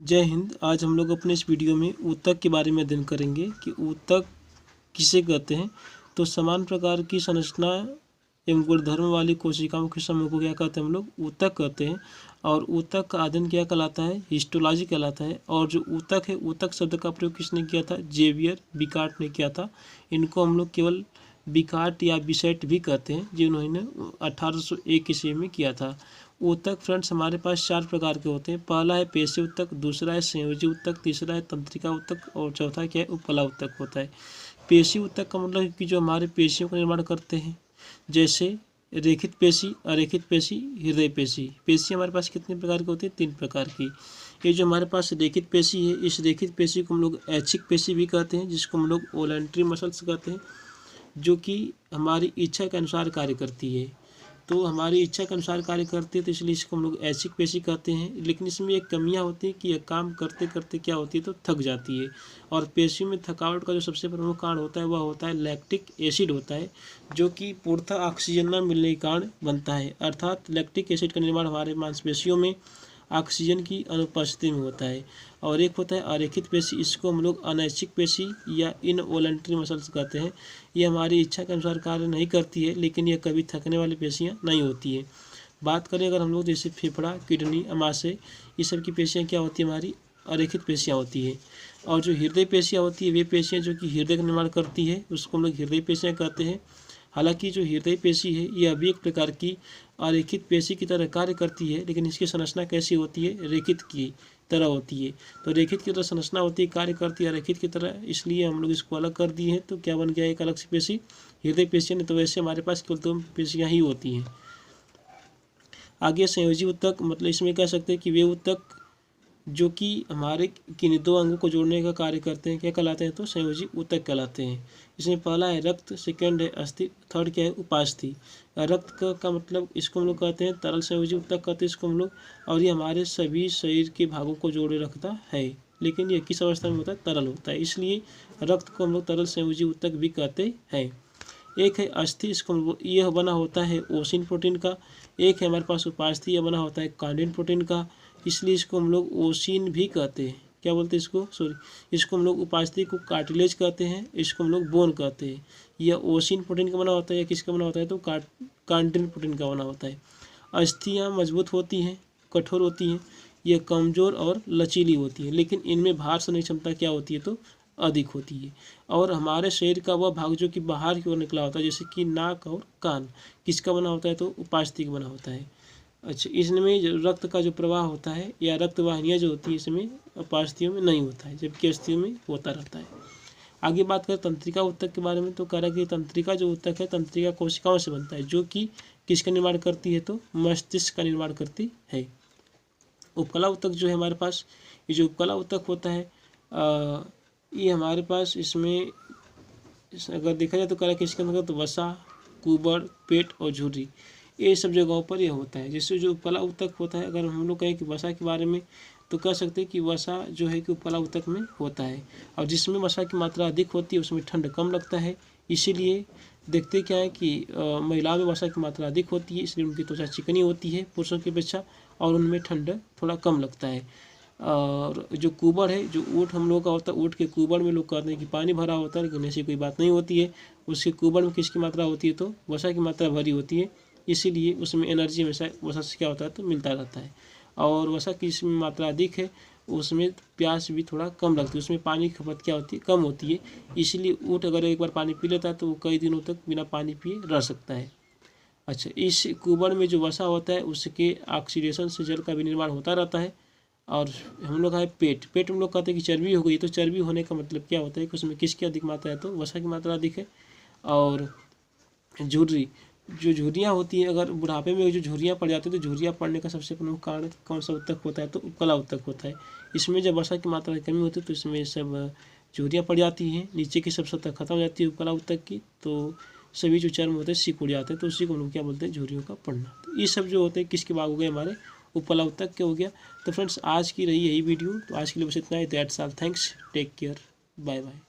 जय हिंद। आज हम लोग अपने इस वीडियो में ऊतक के बारे में अध्ययन करेंगे कि ऊतक किसे कहते हैं। तो समान प्रकार की संरचना एवं गुणधर्म वाली कोशिकाओं के समूह को क्या कहते हैं, हम लोग ऊतक कहते हैं। और ऊतक का अध्ययन क्या कहलाता है, हिस्टोलॉजी कहलाता है। और जो ऊतक है, ऊतक शब्द का प्रयोग किसने किया था, जेवियर बिकार्ट ने किया था। इनको हम लोग केवल बिकार्ट या बिसेट भी कहते हैं, जिन्होंने 1801 ईस्वी में किया था। ऊतक फ्रेंड्स हमारे पास 4 प्रकार के होते हैं। पहला है पेशी ऊतक, दूसरा है संयोजी ऊतक, तीसरा है तंत्रिका ऊतक और चौथा क्या है, उपकला ऊतक होता है। पेशी ऊतक का मतलब कि जो हमारे पेशियों का निर्माण करते हैं, जैसे रेखित पेशी, अरेखित पेशी, हृदय पेशी। पेशी हमारे पास कितने प्रकार की होती है, 3 प्रकार की। ये जो हमारे पास रेखित पेशी है, इस रेखित पेशी को हम लोग ऐच्छिक पेशी भी कहते हैं, जिसको हम लोग वॉलंटरी मसल्स कहते हैं, जो कि हमारी इच्छा के अनुसार कार्य करती है। तो हमारी इच्छा के अनुसार कार्य करती है, तो इसलिए इसको हम लोग ऐच्छिक पेशी कहते हैं। लेकिन इसमें एक कमियां होती है कि यह काम करते करते क्या होती है, तो थक जाती है। और पेशी में थकावट का जो सबसे प्रमुख कारण होता है वह होता है लैक्टिक एसिड होता है, जो कि पूर्णतः ऑक्सीजन न मिलने के कारण बनता है। अर्थात लैक्टिक एसिड का निर्माण हमारे मांसपेशियों में ऑक्सीजन की अनुपस्थिति में होता है। और एक होता है अरेखित पेशी, इसको हम लोग अनैच्छिक पेशी या इनवॉलंटरी मसल्स कहते हैं। ये हमारी इच्छा के अनुसार कार्य नहीं करती है, लेकिन यह कभी थकने वाली पेशियाँ नहीं होती है। बात करें अगर हम लोग जैसे फेफड़ा, किडनी, अमाशय, ये सब की पेशियाँ क्या होती है, हमारी अरेखित पेशियाँ होती है। और जो हृदय पेशियाँ होती है, वे पेशियाँ जो कि हृदय का निर्माण करती है, उसको हम लोग हृदय पेशियाँ कहते हैं। हालांकि जो हृदय पेशी है, यह भी एक प्रकार की अरेखित पेशी की तरह कार्य करती है, लेकिन इसकी संरचना कैसी होती है, रेखित की तरह होती है। तो रेखित की तरह संरचना होती है, कार्य करती है रेखित की तरह, इसलिए हम लोग इसको अलग कर दिए हैं। तो क्या बन गया, एक अलग सी पेशी हृदय पेशी ने। तो वैसे हमारे पास केवल 2 पेशियाँ ही होती हैं। आगे संयोजी ऊतक, मतलब इसमें कह सकते हैं कि वे ऊतक जो कि हमारे किन्हीं 2 अंगों को जोड़ने का कार्य करते हैं, क्या कहलाते हैं, तो संयोजी ऊतक कहलाते हैं। इसमें पहला है रक्त, सेकंड है अस्थि, थर्ड क्या है, उपास्थि। रक्त का मतलब इसको हम लोग कहते हैं तरल संयोजी ऊतक कहते हैं इसको हम लोग। और ये हमारे सभी शरीर के भागों को जोड़े रखता है, लेकिन ये किस अवस्था में होता है, तरल होता है, इसलिए रक्त को हम लोग तरल संयोजी ऊतक भी कहते हैं। एक है अस्थि, इसको यह बना होता है ओसिन प्रोटीन का। एक है हमारे पास उपास्थि, यह बना होता है कॉन्ड्रोइन प्रोटीन का, इसलिए इसको हम लोग ओसिन भी कहते हैं। क्या बोलते हैं इसको, इसको हम लोग उपास्थि को कार्टिलेज कहते हैं, इसको हम लोग बोन कहते हैं। यह ओसिन प्रोटीन का बना होता है या किसका बना होता है, तो कॉन्ड्रोइन प्रोटीन का बना होता है। अस्थियाँ मजबूत होती हैं, कठोर होती हैं, यह कमज़ोर और लचीली होती है, लेकिन इनमें भार सहने क्षमता क्या होती है, तो अधिक होती है। और हमारे शरीर का वह भाग जो कि बाहर की ओर निकला होता है, जैसे कि नाक और कान, किसका बना होता है, तो उपास्थि का बना होता है। अच्छा, इसमें रक्त का जो प्रवाह होता है या रक्त वाहिनियाँ जो होती है, इसमें उपास्थियों में नहीं होता है, जबकि अस्थियों में होता रहता है। आगे बात करें तंत्रिका ऊतक के बारे में, तो कह रहा है कि तंत्रिका जो ऊतक है, तंत्रिका कोशिकाओं से बनता है, जो कि किसका निर्माण करती है, तो मस्तिष्क का निर्माण करती है। उपकला ऊतक जो है हमारे पास, ये जो उपकला ऊतक होता है, ये हमारे पास इसमें अगर देखा जाए तो कह किसके अंदर, तो वसा, कुबड़, पेट और झुर्री, ये सब जगहों पर यह होता है। जिससे जो उपकला ऊतक होता है, अगर हम लोग कहें कि वसा के बारे में, तो कह सकते हैं कि वसा जो है कि उपकला ऊतक में होता है। और जिसमें वसा की मात्रा अधिक होती है, उसमें ठंड कम लगता है। इसीलिए देखते क्या है कि महिलाओं में वसा की मात्रा अधिक होती है, इसलिए उनकी त्वचा चिकनी होती है पुरुषों की अपेक्षा, और उनमें ठंड थोड़ा कम लगता है। और जो कुबड़ है, जो ऊँट हम लोग का होता है, ऊँट के कुबड़ में लोग कहते हैं कि पानी भरा होता है, लेकिन ऐसी कोई बात नहीं होती है। उसके कुबड़ में किसकी मात्रा होती है, तो वसा की मात्रा भरी होती है, इसीलिए उसमें एनर्जी हमेशा वसा से क्या होता है, तो मिलता रहता है। और वसा की इसमें मात्रा अधिक है, उसमें प्यास भी थोड़ा कम लगती है, उसमें पानी की खपत क्या होती है, कम होती है। इसलिए ऊँट अगर एक बार पानी पी लेता है, तो वो कई दिनों तक बिना पानी पिए रह सकता है। अच्छा, इस कुबड़ में जो वसा होता है, उसके ऑक्सीडेशन से जल का भी निर्माण होता रहता है। और हम लोग है पेट, पेट हम लोग कहते हैं कि चर्बी हो गई, तो चर्बी होने का मतलब क्या होता है कि उसमें किसकी अधिक मात्रा है, तो वसा की मात्रा अधिक है। और झुर्री, जो झुर्रियाँ होती हैं, अगर बुढ़ापे में जो झुर्रियाँ पड़ जाती है, तो झुर्रियाँ पड़ने का सबसे प्रमुख कारण कौन सा ऊतक होता है, तो उपकला ऊतक होता है। इसमें जब वसा की मात्रा की कमी होती है, तो इसमें सब झुर्रियाँ पड़ जाती हैं, नीचे की सब सतह खत्म हो जाती है उपकला ऊतक की, तो सभी जो चर्म होते हैं सिकुड़ जाते हैं, तो उसी को हम लोग क्या बोलते हैं, झुर्रियों का पड़ना। तो ये सब जो होते हैं किसके भाग हो गए, हमारे उपकला ऊतक के हो गया। तो फ्रेंड्स आज की रही यही वीडियो, तो आज के लिए बस इतना ही। That's all, thanks, take care, bye bye.